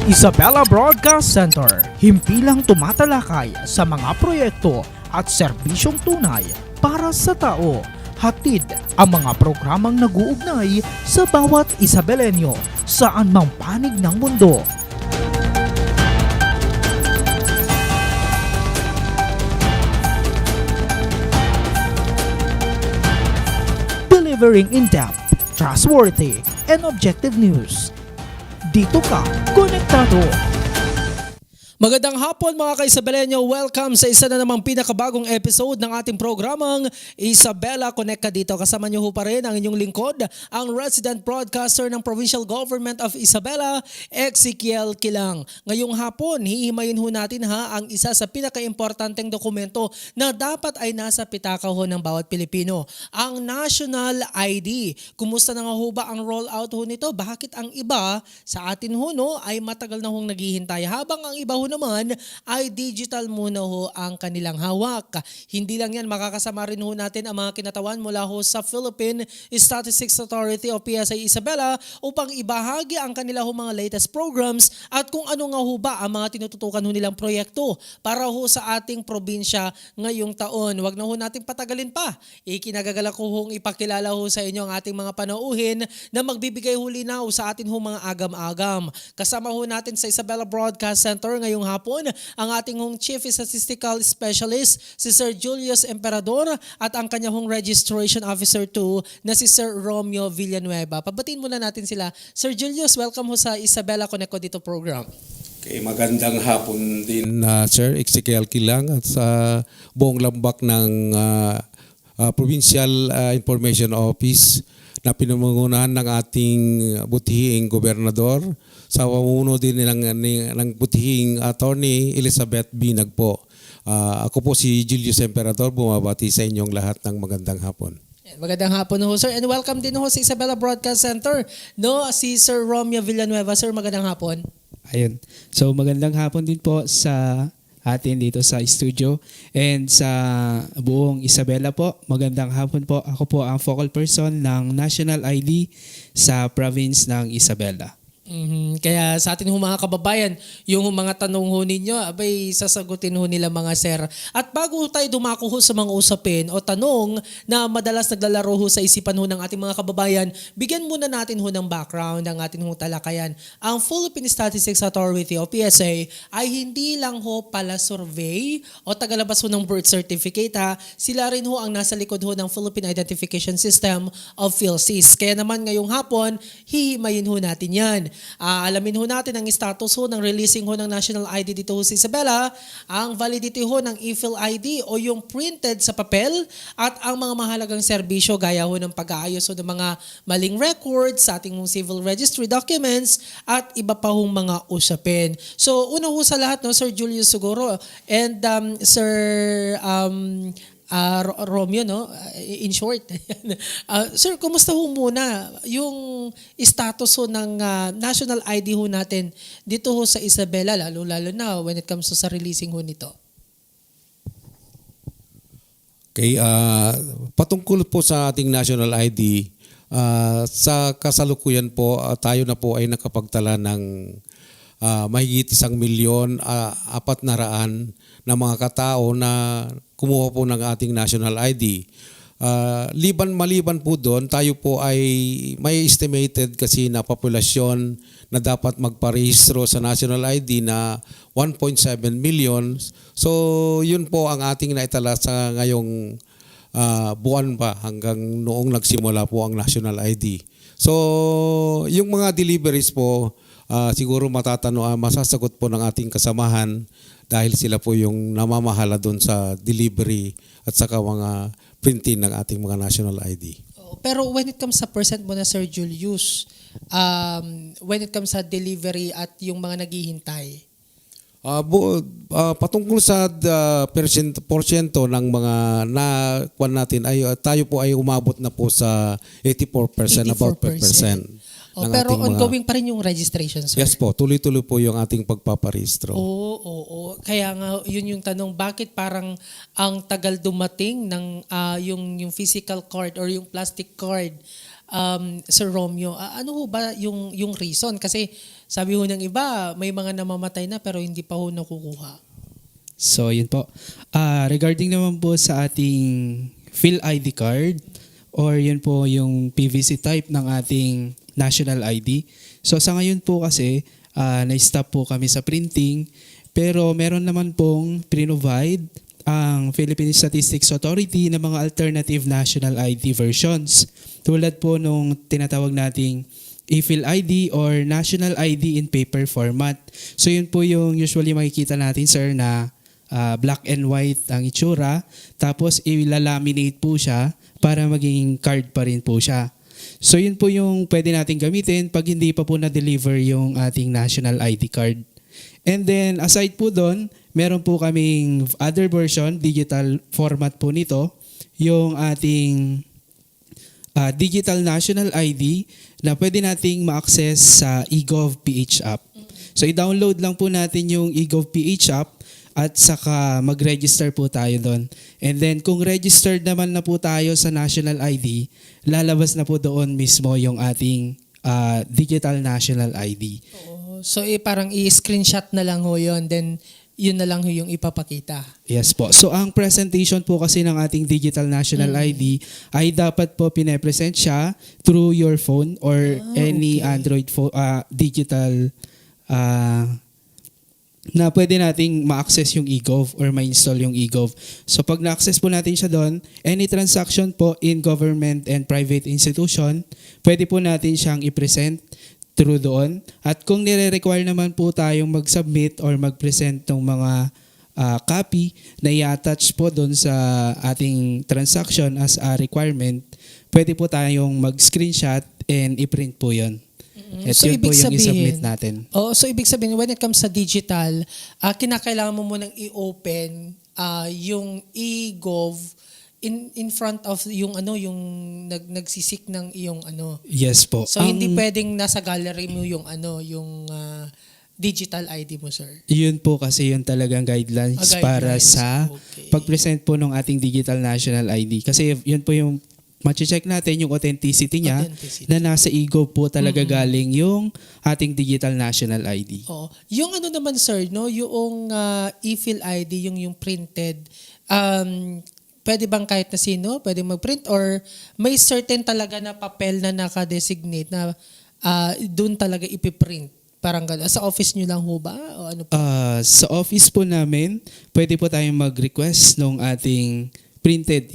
Isabela Broadcast Center, himpilang tumatalakay sa mga proyekto at serbisyong tunay para sa tao. Hatid ang mga programang nag-uugnay sa bawat Isabelenyo saan mang panig ng mundo. Delivering in-depth, trustworthy, and objective news. Dito ka, konektado! Magandang hapon mga ka-Isabelenyo. Welcome sa isa na namang pinakabagong episode ng ating programang Isabela Connect ka dito. Kasama niyo ho pa rin ang inyong lingkod, ang resident broadcaster ng Provincial Government of Isabela, Ezekiel Kilang. Ngayong hapon, hihimayin ho natin ang isa sa pinaka-importanteng dokumento na dapat ay nasa pitaka ho ng bawat Pilipino, ang National ID. Kumusta na nga ho ba ang rollout ho nito? Bakit ang iba sa atin ho ay matagal na hong naghihintay, habang ang iba ho naman ay digital muna ho ang kanilang hawak. Hindi lang yan, makakasama rin ho natin ang mga kinatawan mula ho sa Philippine Statistics Authority o PSA Isabela upang ibahagi ang kanila ho mga latest programs at kung ano nga ho ba ang mga tinututukan ho nilang proyekto para ho sa ating probinsya ngayong taon. Wag na ho natin patagalin pa. Ikinagagalak ko hong ipakilala ho sa inyo ang ating mga panauhin na magbibigay huli na ho sa atin ho mga agam-agam. Kasama ho natin sa Isabela Broadcast Center ngayong hapon ang ating hong Chief Statistical Specialist, si Sir Julius Emperador, at ang kanya hong Registration Officer 2 na si Sir Romeo Villanueva. Pabatiin muna natin sila. Sir Julius, welcome ho sa Isabela Connect ko dito program. Okay, magandang hapon din Sir Ezekiel Kilang at sa buong lambak ng Provincial Information Office na pinamumunuan ng ating butihing gobernador sa pamuno din ng butihing attorney Elizabeth Binag po. Ako po si Julius Emperador, bumabati sa inyong lahat ng magandang hapon. Magandang hapon ho, sir, and welcome din ho sa Isabela Broadcast Center, si Sir Romeo Villanueva. Sir, magandang hapon. Ayun. So magandang hapon din po sa atin dito sa studio and sa buong Isabela po. Magandang hapon po. Ako po ang focal person ng National ID sa province ng Isabela. Kaya sa atin ho mga kababayan, yung mga tanong ho ninyo, abay sasagutin ho nila mga sir. At bago tayo dumako ho sa mga usapin o tanong na madalas naglalaro ho sa isipan ho ng ating mga kababayan, bigyan muna natin ho ng background ng ating ho talakayan. Ang Philippine Statistics Authority o PSA ay hindi lang ho pala survey o tagalabas ho ng birth certificate Sila rin ho ang nasa likod ho ng Philippine Identification System of PhilSys. Kaya naman ngayong hapon, hihimayin ho natin yan. Alamin ho natin ang status ho ng releasing ho ng National ID dito ho sa Isabela, ang validity ho ng ePhil-ID o yung printed sa papel, at ang mga mahalagang serbisyo gaya ho ng pag-aayos ho ng mga maling records sa ating civil registry documents at iba pa hong mga usapin. So una ho sa lahat, Sir Julius siguro and Sir Romeo, in short. Sir, kumusta ho muna yung status ho ng national ID ho natin dito ho sa Isabela, lalo na when it comes to sa releasing ho nito? Okay, patungkol po sa ating national ID, sa kasalukuyan po, tayo na po ay nakapagtala ng mahigit 1,400,000 na mga katao na kumuha po ng ating national ID. Maliban po doon, tayo po ay may estimated kasi na populasyon na dapat magparehistro sa national ID na 1.7 million. So yun po ang ating naitala sa ngayong buwan pa hanggang noong nagsimula po ang national ID. So yung mga deliveries po, siguro masasagot po ng ating kasamahan dahil sila po yung namamahala doon sa delivery at saka mga printing ng ating mga national ID. Pero when it comes sa percent mo na, Sir Julius, when it comes sa delivery at yung mga naghihintay? Patungkol sa porsyento ng mga nakuha natin, ay tayo po ay umabot na po sa 84%, about 5%. Pero ongoing pa rin yung registration, sir? Yes po, tuloy-tuloy po yung ating pagpaparehistro. Oo. Kaya nga, yun yung tanong, bakit parang ang tagal dumating ng yung physical card or yung plastic card Sir Romeo, ano ho ba yung reason? Kasi sabi ho ng iba, may mga namamatay na pero hindi pa ho nakukuha. So, yun po. Regarding naman po sa ating PhilID card or yun po yung PVC type ng ating national ID. So, sa ngayon po kasi, na-stop po kami sa printing pero meron naman pong provide ang Philippine Statistics Authority ng mga alternative national ID versions. Tulad po nung tinatawag nating ePhilID or National ID in paper format. So yun po yung usually makikita natin, sir, na black and white ang itsura. Tapos ilalaminate po siya para maging card pa rin po siya. So yun po yung pwede natin gamitin pag hindi pa po na-deliver yung ating national ID card. And then aside po doon, meron po kaming other version, digital format po nito, yung ating digital national ID na pwede nating ma-access sa eGov.ph app. So i-download lang po natin yung eGov.ph app at saka mag-register po tayo doon. And then kung registered naman na po tayo sa national ID, lalabas na po doon mismo yung ating digital national ID. Oo. So parang i-screenshot na lang ho yun, then yun na lang ho yung ipapakita. Yes po. So ang presentation po kasi ng ating digital national ID ay dapat po pine-present siya through your phone or any Android phone, digital na pwede nating ma-access yung eGov or ma-install yung eGov. So pag na-access po natin siya doon, any transaction po in government and private institution, pwede po natin siyang i-present through doon. At kung nire-require naman po tayong mag-submit or mag-present ng mga copy na i-attach po doon sa ating transaction as a requirement, pwede po tayong mag-screenshot and i-print po yun. At So, yun po ibig yung sabihin- i-submit natin. So ibig sabihin, when it comes sa digital, kinakailangan mo munang i-open yung eGov in front of yung yung nagsisik ng iyong Yes po. So hindi pwedeng nasa gallery mo yung yung digital ID mo, sir. Yun po kasi yun talagang guidelines, Guidelines. para sa Okay. pag-present po ng ating digital national ID. Kasi yun po yung mache-check natin yung authenticity niya Authenticity. na nasa eGov po talaga galing yung ating digital national ID. Oo. Yung naman, sir, yung ePhilID, yung printed, pwede bang kahit na sino pwede mag-print or may certain talaga na papel na naka-designate na doon talaga ipiprint? Parang gano'n. Sa office nyo lang ho ba? O ano po? Sa office po namin, pwede po tayong mag-request ng ating printed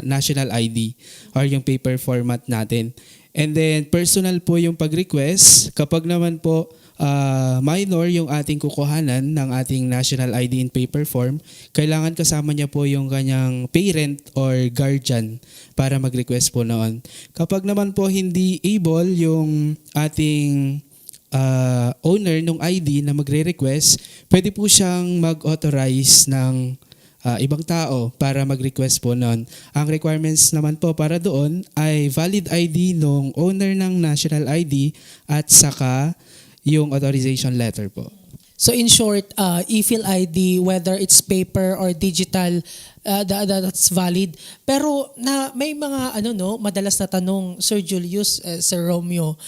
national ID or yung paper format natin. And then personal po yung pag-request. Kapag naman po minor yung ating kukuhanan ng ating national ID in paper form, kailangan kasama niya po yung kanyang parent or guardian para mag-request po noon. Kapag naman po hindi able yung ating owner ng ID na magre-request, pwede po siyang mag-authorize ng ibang tao para mag-request po noon. Ang requirements naman po para doon ay valid ID ng owner ng national ID at saka yung authorization letter po. So in short, ePhilID, whether it's paper or digital, that's valid. Pero may mga madalas na tanong, Sir Julius, Sir Romeo,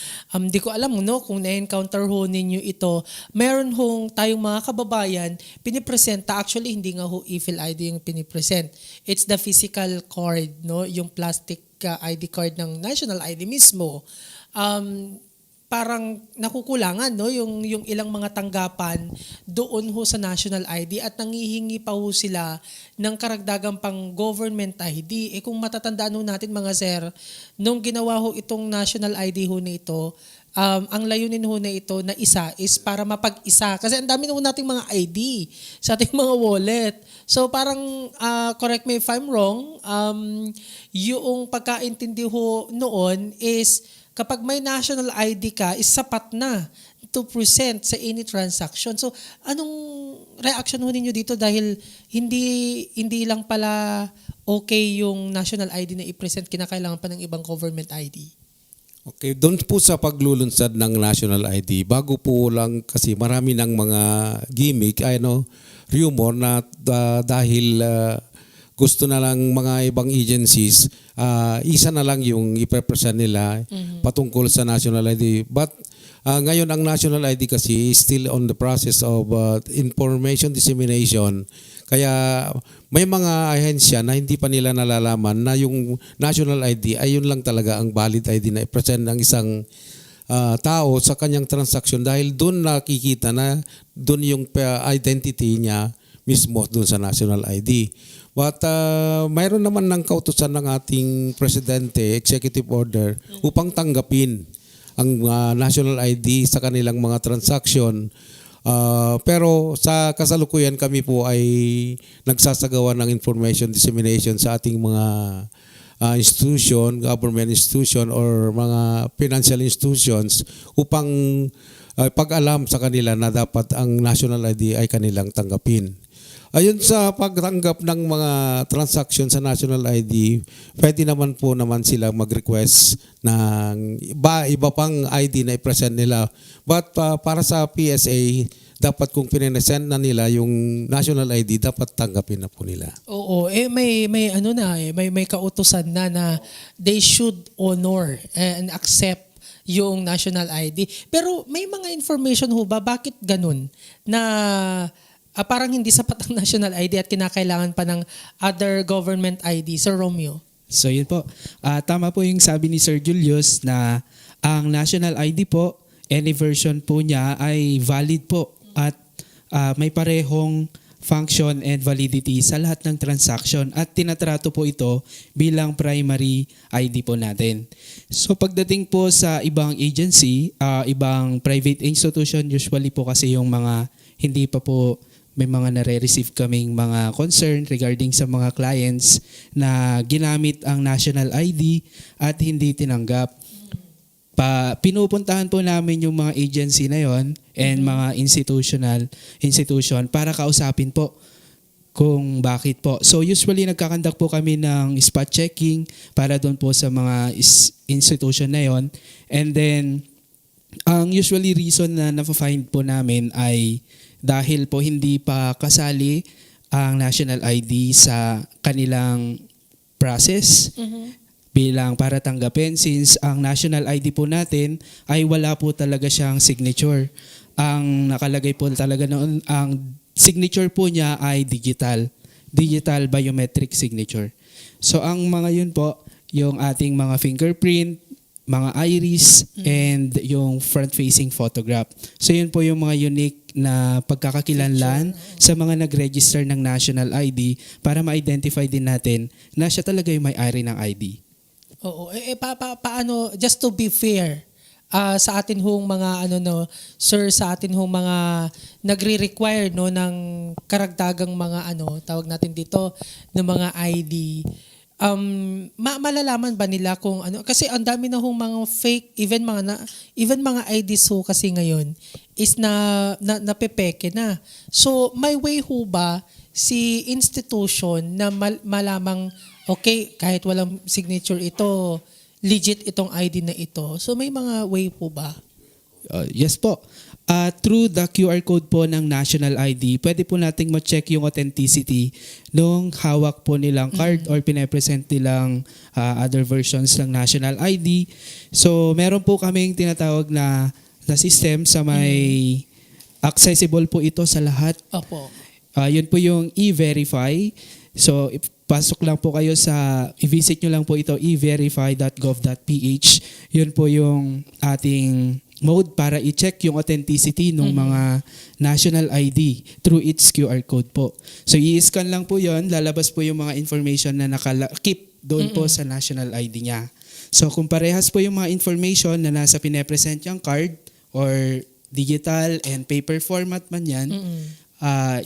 di ko alam kung na-encounter ho ninyo ito. Meron hong tayong mga kababayan, pinipresenta, actually hindi nga ho ePhilID yung pinipresent. It's the physical card, yung plastic ID card ng national ID mismo. Parang nakukulangan yung ilang mga tanggapan doon ho sa national ID at nangihingi pa ho sila ng karagdagang pang government ID. Kung matatandaan ho natin mga sir, nung ginawa ho itong national ID ho na ito, ang layunin ho na ito na isa is para mapag-isa. Kasi ang dami na ho nating mga ID sa ating mga wallet. So parang, correct me if I'm wrong, yung pagkaintindi ho noon is kapag may national ID ka, is sapat na to present sa any transaction. So, anong reaction ho ninyo dito dahil hindi lang pala okay yung national ID na i-present, kinakailangan pa ng ibang government ID? Okay, doon po sa paglulunsad ng national ID, bago po lang kasi marami ng mga gimmick, rumor na dahil gusto na lang mga ibang agencies, isa na lang yung i-present nila patungkol sa national ID. But ngayon ang national ID kasi is still on the process of information dissemination. Kaya may mga ahensya na hindi pa nila nalalaman na yung national ID ay yun lang talaga ang valid ID na i-present ng isang tao sa kanyang transaction dahil doon nakikita na doon yung identity niya mismo doon sa national ID. But mayroon naman ng kautusan ng ating presidente, executive order, upang tanggapin ang national ID sa kanilang mga transaction. Pero sa kasalukuyan kami po ay nagsasagawa ng information dissemination sa ating mga institution, government institution or mga financial institutions upang pag-alam sa kanila na dapat ang national ID ay kanilang tanggapin. Ayon sa pagtanggap ng mga transaction sa national ID, pwede naman po sila mag-request ng iba pang ID na i-present nila. But para sa PSA, dapat kung pinesend na nila yung national ID, dapat tanggapin na po nila. Oo, may ano na may kautusan na they should honor and accept yung national ID. Pero may mga information ho ba bakit ganun na parang hindi sapat ang national ID at kinakailangan pa ng other government ID, Sir Romeo? So yun po. Tama po yung sabi ni Sir Julius na ang national ID po, any version po niya ay valid po at may parehong function and validity sa lahat ng transaction at tinatrato po ito bilang primary ID po natin. So pagdating po sa ibang agency, ibang private institution, usually po kasi yung mga hindi pa po may mga nare-receive kaming mga concern regarding sa mga clients na ginamit ang national ID at hindi tinanggap. Pinupuntahan po namin yung mga agency na yon and mga institution para kausapin po kung bakit po. So usually nagkakandak po kami ng spot checking para doon po sa mga institution na yon. And then ang usually reason na na-find po namin ay dahil po hindi pa kasali ang national ID sa kanilang process bilang para tanggapin since ang national ID po natin ay wala po talaga siyang signature. Ang nakalagay po talaga noon, ang signature po niya ay digital biometric signature. So ang mga yun po, yung ating mga fingerprint, mga iris, and yung front-facing photograph. So yun po yung mga unique na pagkakakilanlan sa mga nag-register ng national ID para ma-identify din natin na siya talaga yung may-ari ng ID. Oo. Paano, just to be fair, sa atin hong mga sir, sa atin hong mga nagre-require ng karagdagang mga tawag natin dito ng mga ID. Malalaman ba nila kung kasi ang dami na hong mga fake even mga IDs ho kasi ngayon is napepeke na. So may way ho ba si institution na malamang okay kahit walang signature ito, legit itong ID na ito. So may mga way po ba? Yes po. Through the QR code po ng national ID, pwede po nating ma-check yung authenticity nung hawak po nilang card or pinapresent nilang other versions ng national ID. So meron po kaming tinatawag na system sa may accessible po ito sa lahat. Opo. Yun po yung e-verify. So pasok lang po kayo i-visit nyo lang po ito, everify.gov.ph. Yun po yung ating mode para i-check yung authenticity ng mga national ID through its QR code po. So i-scan lang po yon, lalabas po yung mga information na nakakip doon po sa national ID niya. So kung parehas po yung mga information na nasa pinapresent yung card or digital and paper format man yan,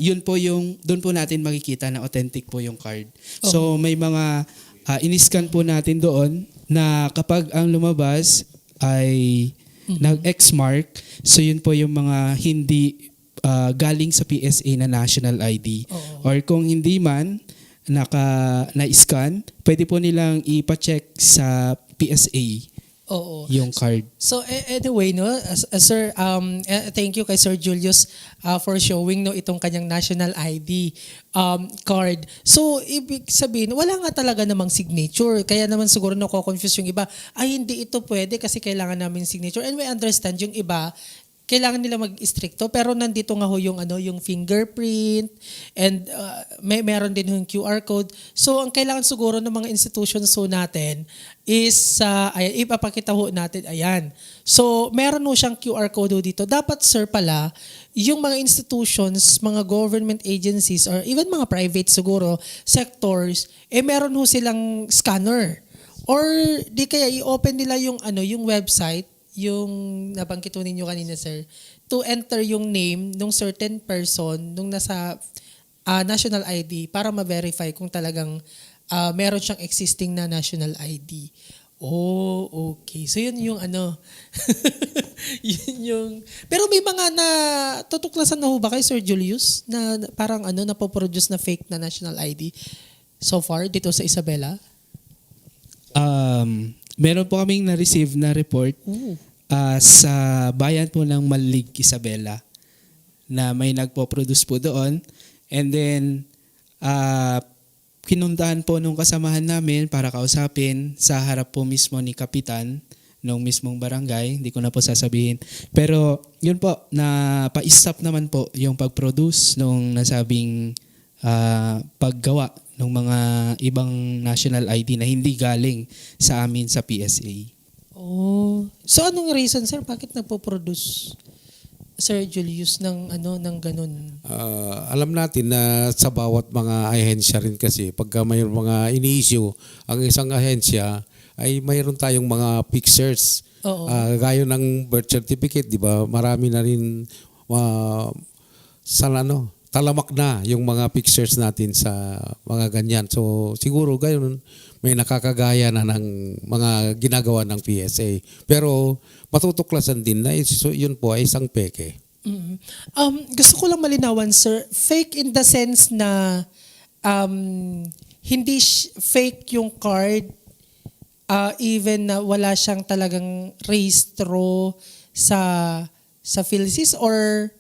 yun po yung, doon po natin makikita na authentic po yung card. So may mga in-scan po natin doon na kapag ang lumabas ay nag-X mark, so yun po yung mga hindi galing sa PSA na national ID. Or kung hindi man na-scan, pwede po nilang ipa-check sa PSA Oo. yung card. So anyway no, sir, thank you kay Sir Julius for showing no itong kanyang national ID card. So ibig sabihin wala nga talaga namang signature. Kaya naman siguro nako-confuse yung iba. Ay hindi ito pwede kasi kailangan namin signature. And we understand yung iba kailangan nila mag-istrikto pero nandito nga ho yung yung fingerprint and meron din yung QR code. So ang kailangan siguro ng mga institutions ho natin is ayan, ipapakita ho natin ayan. So meron ho siyang QR code ho dito. Dapat sir pala yung mga institutions, mga government agencies or even mga private siguro sectors meron ho silang scanner or di kaya i-open nila yung yung website yung nabanggit ninyo kanina sir, to enter yung name ng certain person nung nasa national ID para ma-verify kung talagang meron siyang existing na national ID. Oh, okay. So yun yung yun yung pero may mga tutuklasan na ho ba kay Sir Julius na parang napoproduce na fake na national ID so far dito sa Isabela? Meron po kaming na-receive na report sa bayan po ng Malig, Isabela na may nagpo-produce po doon. And then, kinuntahan po nung kasamahan namin para kausapin sa harap po mismo ni Kapitan nung mismong barangay. Hindi ko na po sasabihin. Pero yun po, pa-stop naman po yung pag-produce nung nasabing paggawa ng mga ibang national ID na hindi galing sa amin sa PSA. Oh. So anong reason sir bakit nagpo-produce Sir Julius ng ng ganun? Alam natin na sa bawat mga ahensya rin kasi pagka may mga ini-issue ang isang ahensya ay mayroon tayong mga pictures. Oo. Gaya ng birth certificate, di ba? Marami na rin talamak na yung mga pictures natin sa mga ganyan. So siguro gayon may nakakagaya na ng mga ginagawa ng PSA. Pero matutuklasan din na yun po ay isang peke. Mm-hmm. Gusto ko lang malinawan sir, fake in the sense na hindi fake yung card even na wala siyang talagang rehistro sa PhilSys or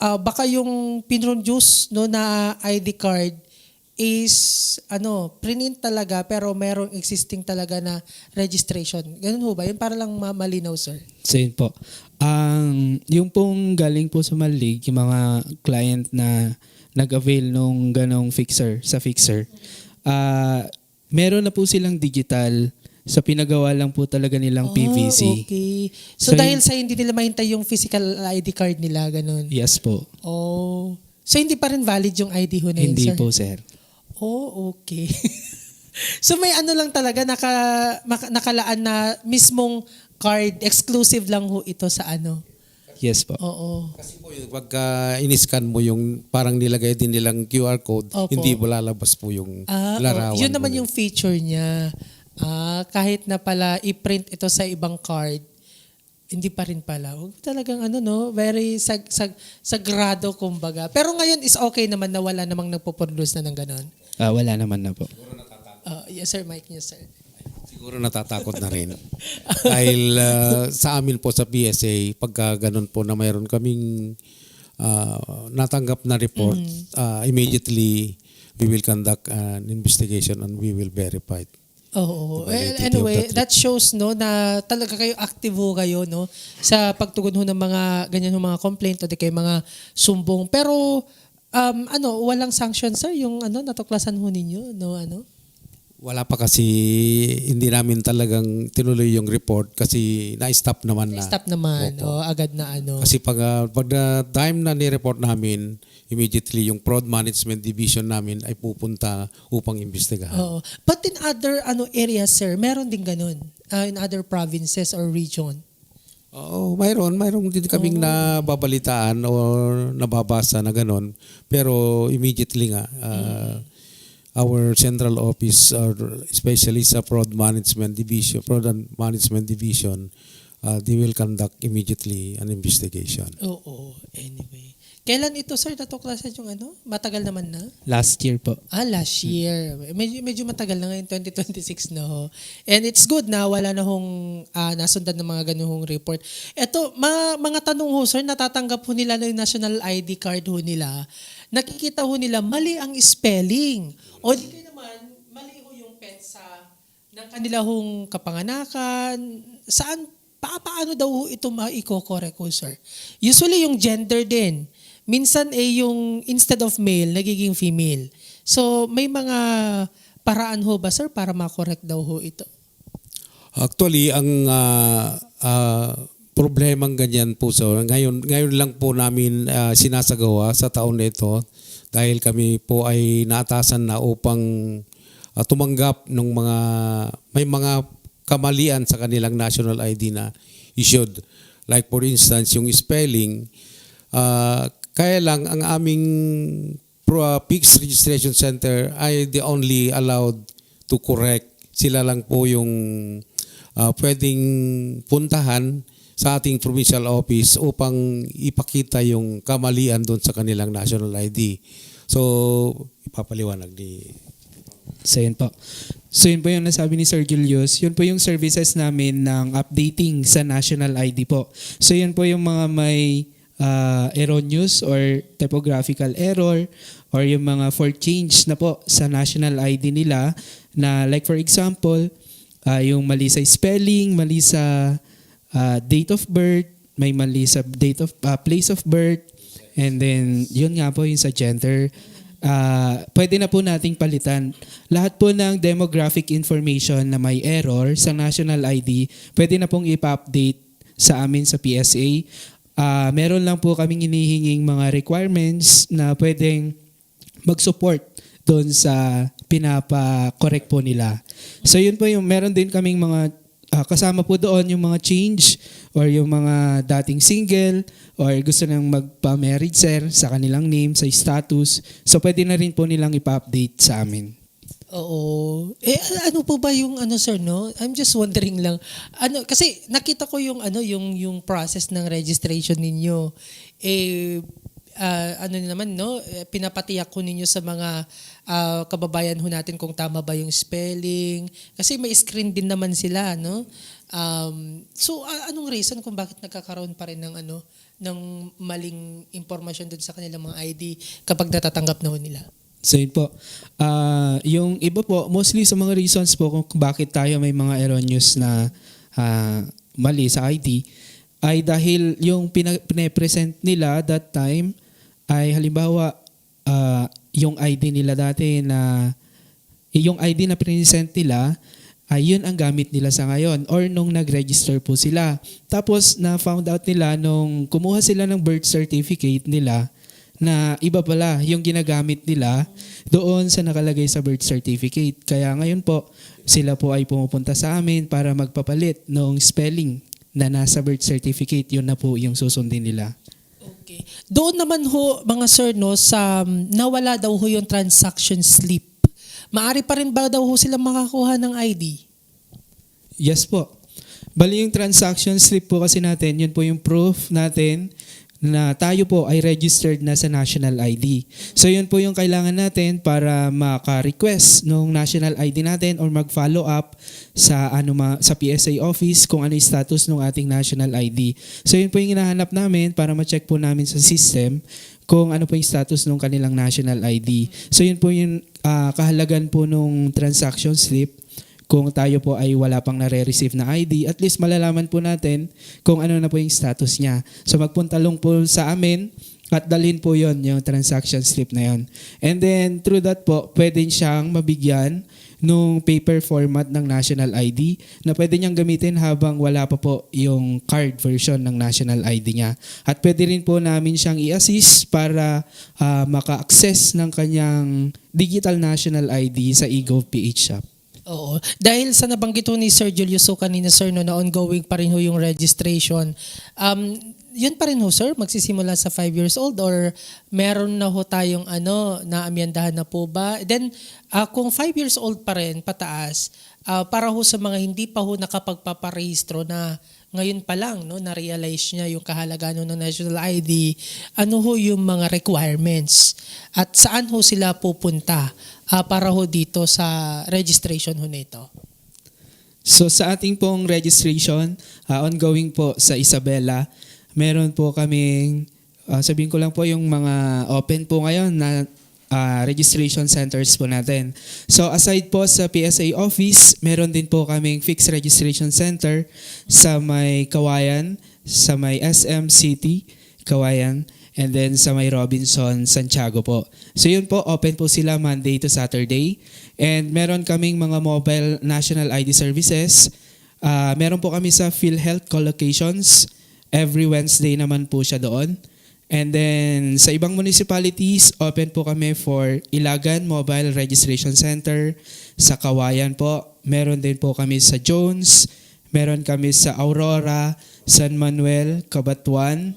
baka yung pinroduce na ID card is print talaga pero merong existing talaga na registration. Ganun ho ba? Yun para lang malinaw sir. So yun po. Yung pong galing po sa Malig, yung mga client na nag-avail nung ganong fixer, meron na po silang digital. So pinagawa lang po talaga nilang PVC. Okay. So dahil sa hindi nila mahintay yung physical ID card nila, ganun? Yes po. Oh. So hindi pa rin valid yung ID ho na yun, Hindi sir? po, sir. Oh, okay. So may lang talaga nakalaan na mismong card, exclusive lang ho ito sa Yes po. Oo. Kasi po pagka in-scan mo yung parang nilagay din nilang QR code, Opo. hindi mo lalabas po yung larawan. Yun naman mo. yung feature niya. Kahit na pala i-print ito sa ibang card, hindi pa rin pala. Talagang very sagrado kumbaga. Pero ngayon is okay naman na wala namang nagpo-produce na ng ganon. Wala naman na po. Yes sir, Mike. Yes sir. Siguro natatakot na rin. Dahil sa amin po sa PSA, pagka ganun po na mayroon kaming natanggap na report, immediately we will conduct an investigation and we will verify. Oo. Validity Anyway, of that shows na talaga kayo active ho kayo sa pagtugon ho ng mga ganyan mga complaint o di kayo mga sumbong. Pero walang sanction sir yung natuklasan ho ninyo Wala pa kasi hindi namin talagang tinuloy yung report kasi na-stop naman na. Stop naman. Opo. Agad na Kasi pag time na ni-report namin, immediately yung fraud management division namin ay pupunta upang imbestigahan. Oo. But in other areas sir, meron din ganun in other provinces or region. Oo, mayroon din kaming nababalitaan or nababasa na gano'n. Pero immediately nga, our central office, or especially sa fraud management division, they will conduct immediately an investigation. Oo. Anyway. Kailan ito, sir, natuklasan yung ano? Matagal naman na? Last year po. Last year. Medyo matagal na ngayon, 2026 na ho. And it's good na wala na hong nasundan ng mga ganung report. Ito, mga tanong ho, sir, natatanggap ho nila ng national ID card ho nila. Nakikita ho nila, mali ang spelling. O di kayo naman, mali ho yung petsa ng kanila hong kapanganakan. Saan, paano daw ho ito maiko-correct ho, sir? Usually yung gender din. Minsan yung instead of male, nagiging female. So may mga paraan ho ba, sir, para ma-correct daw ho ito? Actually, ang problemang ganyan po, so ngayon lang po namin sinasagawa sa taon na ito dahil kami po ay naatasan na upang tumanggap ng may mga kamalian sa kanilang national ID na issued. Like for instance, yung spelling, kaya lang ang aming PICS Registration Center ay the only allowed to correct. Sila lang po yung pwedeng puntahan sa ating provincial office upang ipakita yung kamalian doon sa kanilang national ID. So, ipapaliwanag ni... So yun po. So yun po yung nasabi ni Sir Julius. Yun po yung services namin ng updating sa national ID po. So yun po yung mga may erroneous or typographical error or yung mga for change na po sa national ID nila na like for example, yung mali sa spelling, mali sa date of birth, may mali sa date of place of birth, and then yun nga po yung sa gender. Pwede na po nating palitan. Lahat po ng demographic information na may error sa national ID, pwede na pong ipa-update sa amin sa PSA. Meron lang po kaming hinihinging mga requirements na pwedeng mag-support doon sa pinapa-correct po nila. So yun po yung meron din kaming mga kasama po doon yung mga change or yung mga dating single or gusto nang magpa-marriage sa kanilang name, sa status. So pwede na rin po nilang ipa-update sa amin. Oo. Ano po ba yung sir, no? I'm just wondering lang. Kasi nakita ko yung yung process ng registration ninyo. Naman, no? Pinapatiyak ko ninyo sa mga kababayan ho natin kung tama ba yung spelling. Kasi may screen din naman sila, no? So anong reason kung bakit nagkakaroon pa rin ng ng maling impormasyon dun sa kanilang mga ID kapag natatanggap na ho nila? So yun po. Yung iba po, mostly sa mga reasons po kung bakit tayo may mga erroneous na mali sa ID ay dahil yung pine-present nila that time ay halimbawa yung ID nila dati na yung ID na present nila ay yun ang gamit nila sa ngayon or nung nag-register po sila. Tapos na found out nila nung kumuha sila ng birth certificate nila na iba pala yung ginagamit nila doon sa nakalagay sa birth certificate. Kaya ngayon po, sila po ay pumupunta sa amin para magpapalit ng spelling na nasa birth certificate. Yun na po yung susundin nila. Okay. Doon naman ho, mga sir, no, sa nawala daw ho yung transaction slip. Maari pa rin ba daw ho sila makakuha ng ID? Yes po. Bali yung transaction slip po kasi natin, yun po yung proof natin na tayo po ay registered na sa national ID. So yun po yung kailangan natin para maka-request ng national ID natin or mag-follow up sa sa PSA office kung ano yung status ng ating national ID. So yun po yung hinahanap namin para ma-check po namin sa system kung ano po yung status ng kanilang national ID. So yun po yung kahalagan po nung transaction slip. Kung tayo po ay wala pang nare-receive na ID, at least malalaman po natin kung ano na po yung status niya. So magpunta lang po sa amin at dalhin po yon yung transaction slip na yon. And then through that po, pwede siyang mabigyan nung paper format ng national ID na pwede niyang gamitin habang wala pa po yung card version ng national ID niya. At pwede rin po namin siyang i-assist para maka-access ng kanyang digital national ID sa eGov.ph shop. Oo. Dahil sa nabanggit ho ni Sir Julius so kanina, sir, no, na ongoing pa rin ho yung registration, yun pa rin ho, sir? Magsisimula sa 5 years old or meron na ho tayong naamyandahan na po ba? Then, kung 5 years old pa rin, pataas, para ho sa mga hindi pa ho nakapagpaparehistro na ngayon pa lang no na-realize niya yung kahalagaan ng national ID, ano ho yung mga requirements at saan ho sila pupunta para ho dito sa registration ho nito? So sa ating pong registration, ongoing po sa Isabela, meron po kaming, sabihin ko lang po yung mga open po ngayon na registration centers po natin. So aside po sa PSA office, meron din po kaming fixed registration center sa may Kawayan, sa may SM City, Kawayan, and then sa may Robinson, Santiago po. So yun po, open po sila Monday to Saturday. And meron kaming mga mobile national ID services. Meron po kami sa PhilHealth collocations. Every Wednesday naman po siya doon. And then sa ibang municipalities, open po kami for Ilagan Mobile Registration Center, sa Kawayan po. Meron din po kami sa Jones, meron kami sa Aurora, San Manuel, Cabanatuan,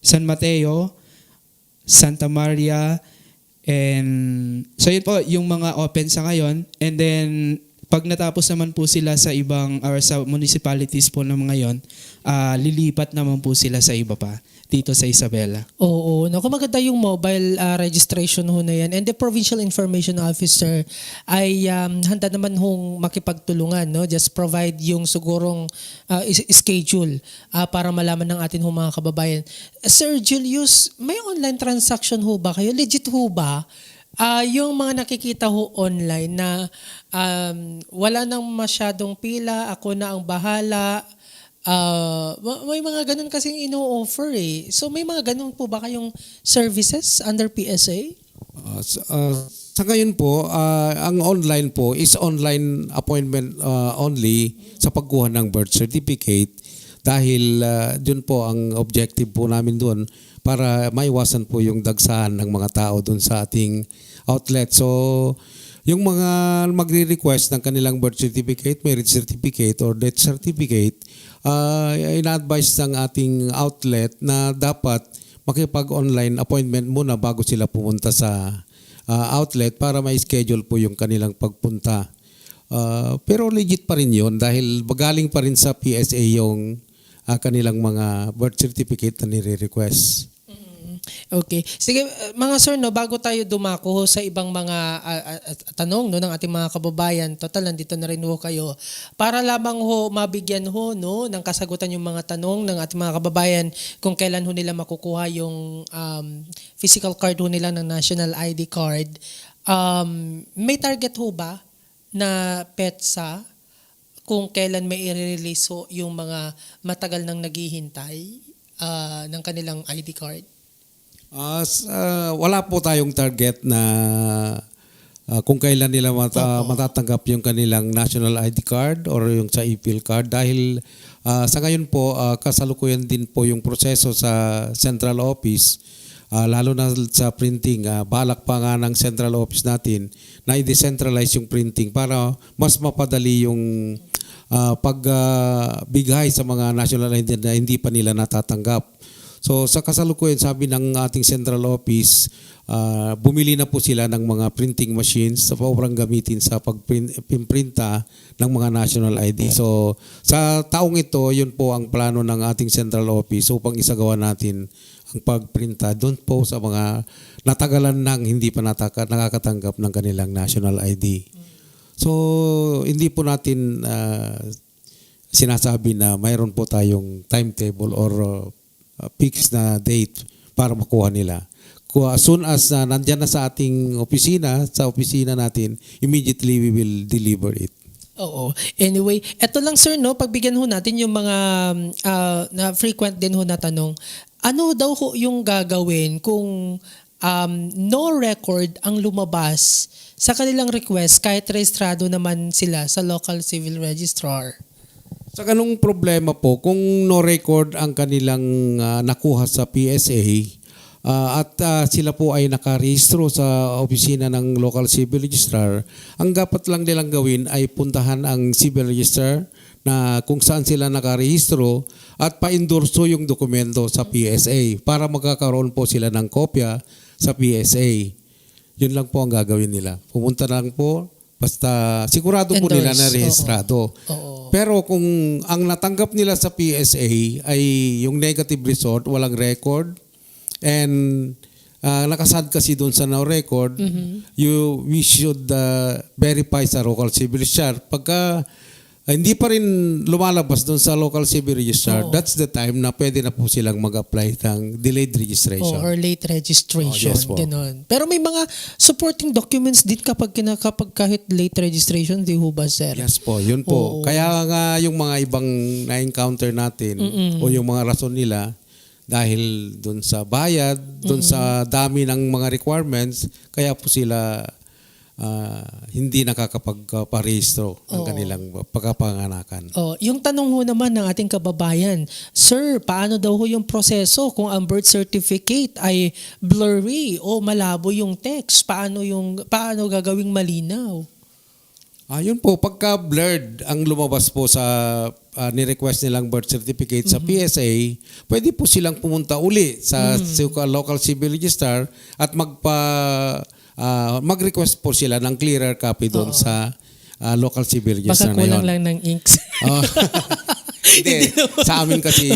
San Mateo, Santa Maria, and so yun po yung mga open sa ngayon. And then pag natapos naman po sila sa ibang or sa municipalities po na mga yon, lilipat naman po sila sa iba pa dito sa Isabela. Oo, naku, maganda yung mobile registration ho na yan. And the Provincial Information Officer ay handa naman hong makipagtulungan, no? Just provide yung sigurong schedule para malaman ng atin ho mga kababayan. Sir Julius, may online transaction ho ba kayo? Legit ho ba? Yung mga nakikita ho online na wala nang masyadong pila, ako na ang bahala, may mga ganun kasing ino-offer eh. So may mga ganun po ba kayong services under PSA? Sa ngayon po, ang online po is online appointment only sa pagkuha ng birth certificate dahil dun po ang objective po namin doon para maiwasan po yung dagsahan ng mga tao doon sa ating outlet. So, yung mga magre-request ng kanilang birth certificate, marriage certificate, or death certificate, ina-advise ng ating outlet na dapat makipag-online appointment muna bago sila pumunta sa outlet para ma-schedule po yung kanilang pagpunta. Pero legit pa rin yun dahil galing pa rin sa PSA yung kanilang mga birth certificate na nire-request. Okay. Sige, mga sir, no, bago tayo dumako sa ibang mga tanong no, ng ating mga kababayan, total, nandito na rin ho kayo, para lamang ho mabigyan ho no, ng kasagutan yung mga tanong ng ating mga kababayan kung kailan ho nila makukuha yung physical card ho nila ng national ID card. May target ho ba na PETSA kung kailan may i-release ho yung mga matagal nang naghihintay ng kanilang ID card? Wala po tayong target na kung kailan nila matatanggap yung kanilang national ID card or yung sa e-Phil card dahil sa ngayon po kasalukuyan din po yung proseso sa central office lalo na sa printing. Balak pa nga ng central office natin na i-decentralize yung printing para mas mapadali yung pagbigay sa mga national ID na hindi pa nila natatanggap. So sa kasalukuyan, sabi ng ating central office, bumili na po sila ng mga printing machines sa paurang gamitin sa pagprinta ng mga national ID. So sa taong ito, yun po ang plano ng ating central office upang isagawa natin ang pagprinta doon po sa mga natagalan nang hindi pa nakakatanggap ng kanilang national ID. So hindi po natin sinasabi na mayroon po tayong timetable or fixed na date para makuha nila. As soon as nandyan na sa ating opisina, sa opisina natin, immediately we will deliver it. Oo. Anyway, eto lang sir, no, pagbigyan ho natin yung mga na frequent din ho na tanong. Ano daw ho yung gagawin kung no record ang lumabas sa kanilang request kahit rehistrado naman sila sa local civil registrar? Sa ganung problema po, kung no record ang kanilang nakuha sa PSA at sila po ay nakarehistro sa opisina ng local civil registrar, ang dapat lang nilang gawin ay puntahan ang civil registrar na kung saan sila nakarehistro at pa-endorso yung dokumento sa PSA para magkakaroon po sila ng kopya sa PSA. Yun lang po ang gagawin nila. Pumunta lang po Basta sigurado po nila na Endorse, rehistrado. Oo. Pero kung ang natanggap nila sa PSA ay yung negative result, walang record, and nakasad kasi doon sa no record, we should verify sa local civil registrar. Pagka hindi pa rin lumalabas doon sa local civil registrar, that's the time na pwede na po silang mag-apply ng delayed registration. Or late registration, Yes po. ganun. Pero may mga supporting documents din kapag kahit late registration, di ho ba, sir? Yes po, yun po. Oo. Kaya nga yung mga ibang na-encounter natin o yung mga rason nila dahil doon sa bayad, doon sa dami ng mga requirements, kaya po sila hindi nakakapagparehistro ng kanilang pagkapanganakan. Oh, yung tanong ho naman ng ating kababayan, Sir, paano daw ho yung proseso kung ang birth certificate ay blurry o malabo yung text? Paano gagawing malinaw? Yun po, pagka blurred ang lumabas po sa ni-request nilang birth certificate sa PSA, pwede po silang pumunta uli sa local civil registrar at mag-request po sila ng clearer copy doon sa local civil Baka registrar na kulang yun. lang ng inks. Hindi, sa amin kasi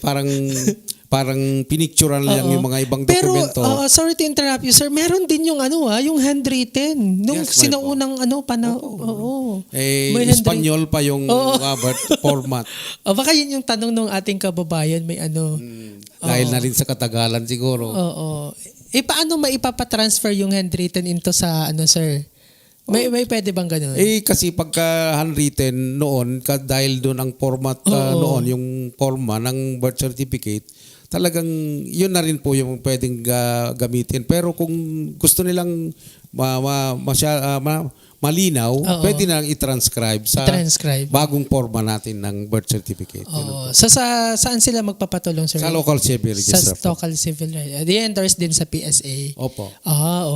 parang pinicturean lang yung mga ibang Pero, dokumento. sorry to interrupt you, sir. Meron din yung yung handwritten. Nung Yes, may sinaunang oo. May Espanyol pa yung birth format. Baka yun yung tanong ng ating kababayan. May Dahil na rin sa katagalan siguro. Oo. Paano maipapatransfer yung handwritten into sa sir? May pwede bang ganun? Kasi pagka handwritten noon, dahil doon ang format noon, yung forma ng birth certificate, talagang yun na rin po yung pwedeng gamitin. Pero kung gusto nilang malinaw, pwede na i-transcribe sa bagong forma natin ng birth certificate. Oo. Saan sila magpapatulong, sir? Sa local civil registrar. Sa local civil registrar. Di endorse din sa PSA. Opo.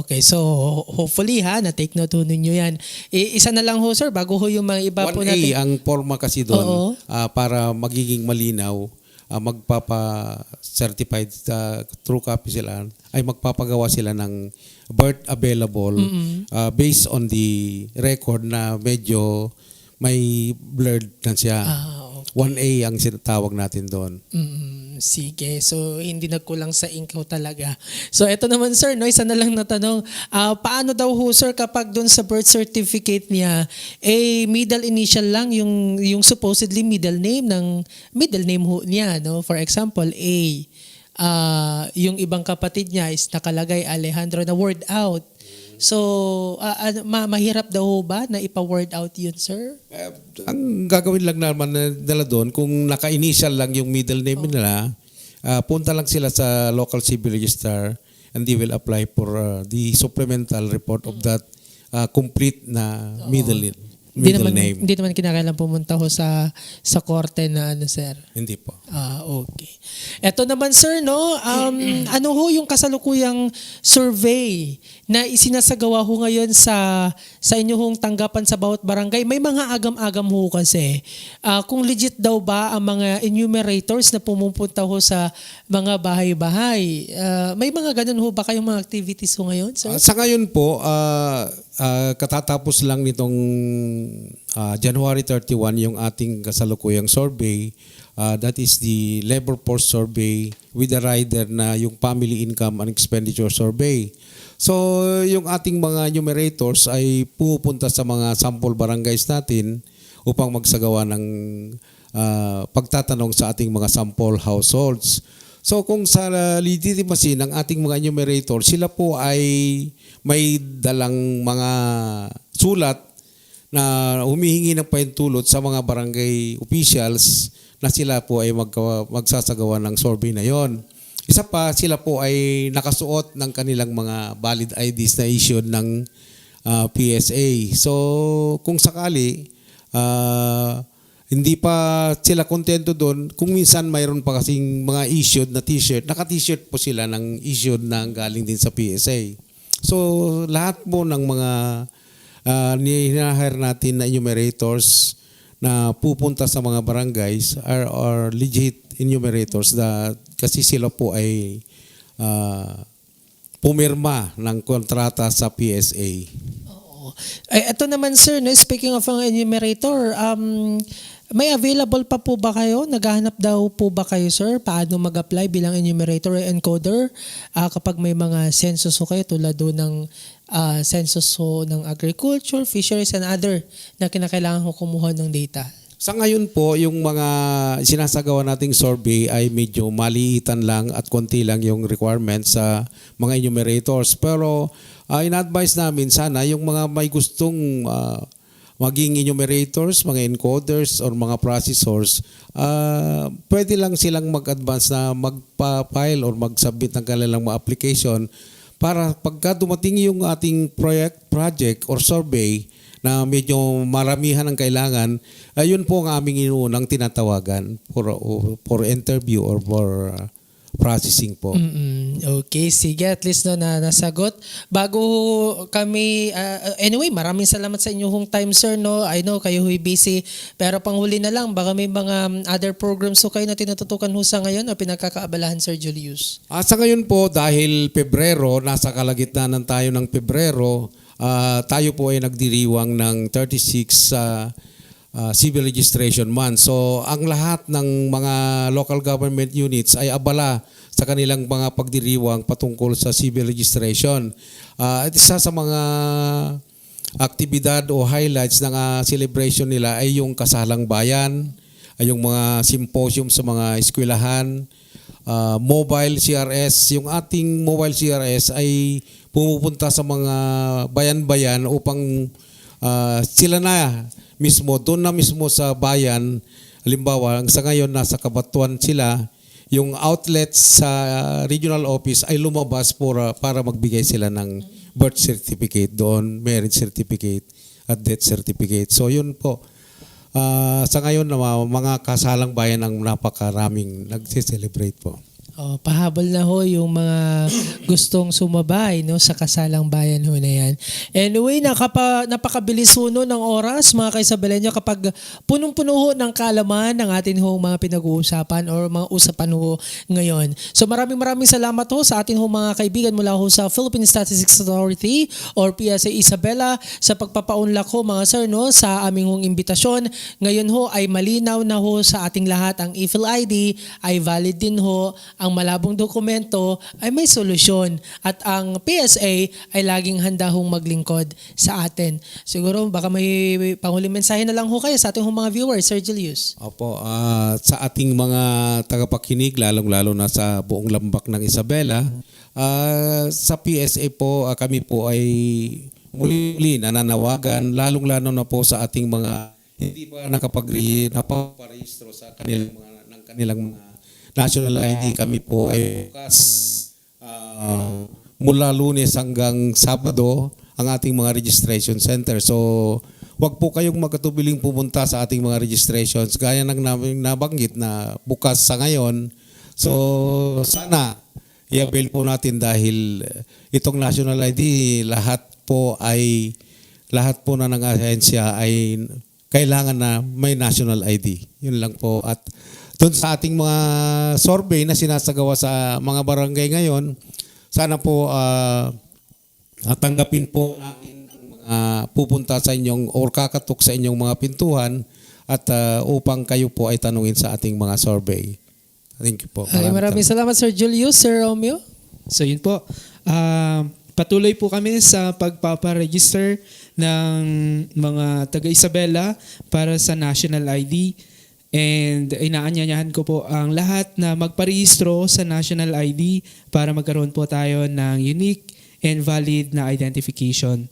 Okay. So, hopefully na-take note ho ninyo yan. Isa na lang ho, sir, bago ho yung mga iba po 1A natin. ang forma kasi doon para magiging malinaw, magpapa-certified true copy sila, ay magpapagawa sila ng birth available based on the record na medyo may blurred na siya. 1A ang sinatawag natin doon. Sige. So, hindi nagkulang sa ink ho talaga. So, eto naman, sir, isa na lang na tanong. Paano daw ho, sir, kapag doon sa birth certificate niya, middle initial lang yung supposedly middle name ho niya, no? For example, A. Yung ibang kapatid niya is nakalagay Alejandro na word out. So, mahirap daw ho ba na ipa-word out yun, sir? Ang gagawin lang naman nila doon, kung naka-initial lang yung middle name nila, punta lang sila sa local civil registrar and they will apply for the supplemental report of that complete na middle name. Hindi naman kinakailangan pumunta ho sa korte na sir. Hindi po. Okay. Ito naman, sir, no? Ano ho yung kasalukuyang survey na isinasagawa ho ngayon sa inyo hong tanggapan sa bawat barangay? May mga agam-agam ho kasi. Kung legit daw ba ang mga enumerators na pumupunta ho sa mga bahay-bahay? May mga ganun ho ba kayong mga activities ho ngayon, sir? Sa ngayon po, katatapos lang nitong January 31 yung ating kasalukuyang survey. That is the labor force survey with the rider na yung family income and expenditure survey. So yung ating mga enumerators ay pupunta sa mga sample barangays natin upang magsagawa ng pagtatanong sa ating mga sample households. So kung sa legitimacy ng ating mga enumerator, sila po ay may dalang mga sulat na humihingi ng pahintulot sa mga barangay officials na sila po ay magsasagawa ng survey na yon. Isa pa, sila po ay nakasuot ng kanilang mga valid IDs na issued ng PSA. So kung sakali, hindi pa sila kontento doon, kung minsan mayroon pa kasing mga issued na t-shirt, naka-t-shirt po sila ng issued na galing din sa PSA. So lahat po ng mga hinahire natin na enumerators na pupunta sa mga barangays are legit enumerators kasi sila po ay pumirma ng kontrata sa PSA. Oo. Ito naman sir, no, speaking of ang enumerator, may available pa po ba kayo? Naghahanap daw po ba kayo sir? Paano mag-apply bilang enumerator or encoder kapag may mga census ho kayo tulad do ng census ho ng agriculture, fisheries and other na kinakailangan ho kumuha ng data? Sa ngayon po, yung mga sinasagawa nating survey ay medyo maliitan lang at konti lang yung requirements sa mga enumerators. Pero in-advise namin sana yung mga may gustong maging enumerators, mga encoders or mga processors, pwede lang silang mag-advance na magpa-file or mag-submit ng kanilang mga application para pagka dumating yung ating project or survey na medyo maramihan ang kailangan, ayun po ang aming inuunang tinatawagan for interview or for processing po. Okay, sige. At least no, na nasagot. Bago kami, anyway, maraming salamat sa inyong time, sir. No? I know kayo huy busy. Pero panghuli na lang, baka may mga other programs so kayo na tinututukan ho sa ngayon o pinagkakaabalahan, Sir Julius? Sa ngayon po, dahil Pebrero, nasa kalagitnaan tayo ng Pebrero, tayo po ay nagdiriwang ng 36 civil registration month. So ang lahat ng mga local government units ay abala sa kanilang mga pagdiriwang patungkol sa civil registration. At isa sa mga aktibidad o highlights ng celebration nila ay yung kasalang bayan, ay yung mga symposium sa mga eskwelahan, mobile CRS. Yung ating mobile CRS ay pumupunta sa mga bayan-bayan upang sila na mismo, doon na mismo sa bayan, halimbawa, sa ngayon nasa Cabanatuan sila, yung outlets sa regional office ay lumabas para magbigay sila ng birth certificate doon, marriage certificate at death certificate. So yun po. Sa ngayon, mga kasalang bayan ang napakaraming nagse-celebrate po. Pahabol na ho yung mga gustong sumabay no, sa kasalang bayan ho na yan. Anyway, napakabilis ho no, ng oras mga kaisabelenya kapag punong-puno ho ng kalaman ng atin ho mga pinag-uusapan or mga usapan ho ngayon. So maraming salamat ho sa atin ho mga kaibigan mula ho sa Philippine Statistics Authority or PSA Isabela sa pagpapaunlak ho mga sir no, sa aming hong imbitasyon. Ngayon ho ay malinaw na ho sa ating lahat ang e-PhilID ay valid din ho. Ang malabong dokumento ay may solusyon at ang PSA ay laging handa hong maglingkod sa atin. Siguro baka may panghuling mensahe na lang ho kayo sa ating mga viewers, Sir Julius. Opo, sa ating mga tagapakinig, lalong-lalo na sa buong lambak ng Isabela, sa PSA po, kami po ay muli nananawagan, lalong-lalo na po sa ating mga hindi pa nakaparehistro sa kanilang mga national ID. Kami po ay bukas mula Lunes hanggang Sabado ang ating mga registration center. So, wag po kayong magkatubiling pumunta sa ating mga registrations gaya ng nabanggit na bukas sa ngayon. So, sana i-avail po natin dahil itong national ID lahat po na ng ahensya ay kailangan na may national ID. Yun lang po. At doon sa ating mga survey na sinasagawa sa mga barangay ngayon, sana po tanggapin po natin ang mga pupunta sa inyong or kakatok sa inyong mga pintuhan at upang kayo po ay tanungin sa ating mga survey. Thank you po. Maraming salamat Sir Julius, Sir Romeo. So yun po. Patuloy po kami sa pagpaparegister ng mga taga-Isabela para sa National ID. And inaanyayahan ko po ang lahat na magparehistro sa National ID para magkaroon po tayo ng unique and valid na identification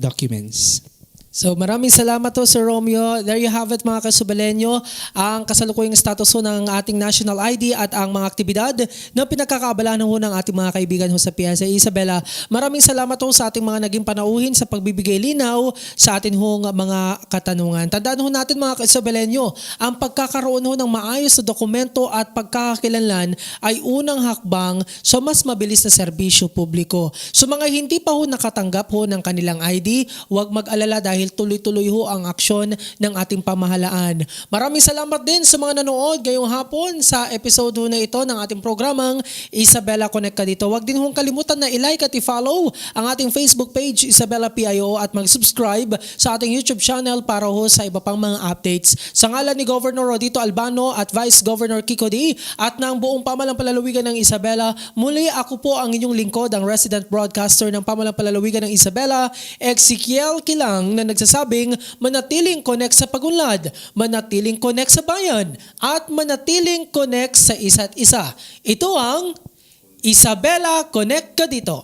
documents. So maraming salamat to Sir Romeo. There you have it mga kasubalenyo, ang kasalukuyang status ho ng ating national ID at ang mga aktibidad na pinagkakaabalahan ho ng ating mga kaibigan ho sa PSA Isabela. Maraming salamat ho sa ating mga naging panauhin sa pagbibigay linaw sa ating hong mga katanungan. Tandaan ho natin mga kasubalenyo, ang pagkakaroon ho ng maayos na dokumento at pagkakakilanlan ay unang hakbang sa mas mabilis na serbisyo publiko. So mga hindi pa ho nakatanggap ho ng kanilang ID, huwag mag-alala dahil dahil tuloy-tuloy ho ang aksyon ng ating pamahalaan. Maraming salamat din sa mga nanood ngayong hapon sa episode ho na ito ng ating programang Isabela Connect ka dito. Huwag din hong kalimutan na i-like at i-follow ang ating Facebook page Isabela PIO at mag-subscribe sa ating YouTube channel para ho sa iba pang mga updates. Sa ngalan ni Governor Rodito Albano at Vice Governor Kiko D at ng buong pamalang palalawigan ng Isabela, muli ako po ang inyong lingkod, ang resident broadcaster ng pamalang palalawigan ng Isabela, Ezekiel Kilang, na nagsasabing manatiling connect sa pagunlad, manatiling connect sa bayan, at manatiling connect sa isa't isa. Ito ang Isabela Connect ka dito.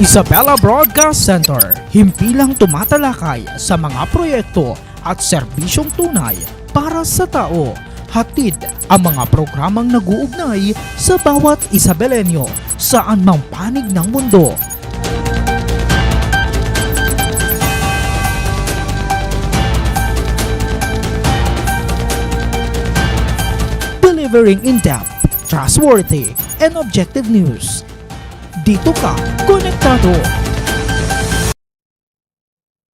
Isabela Broadcast Center, himpilang tumatalakay sa mga proyekto at serbisyong tunay para sa tao. Hatid ang mga programang nag-uugnay sa bawat Isabelenyo saan mang panig ng mundo. Delivering in-depth, trustworthy, and objective news. Dito ka, konektado.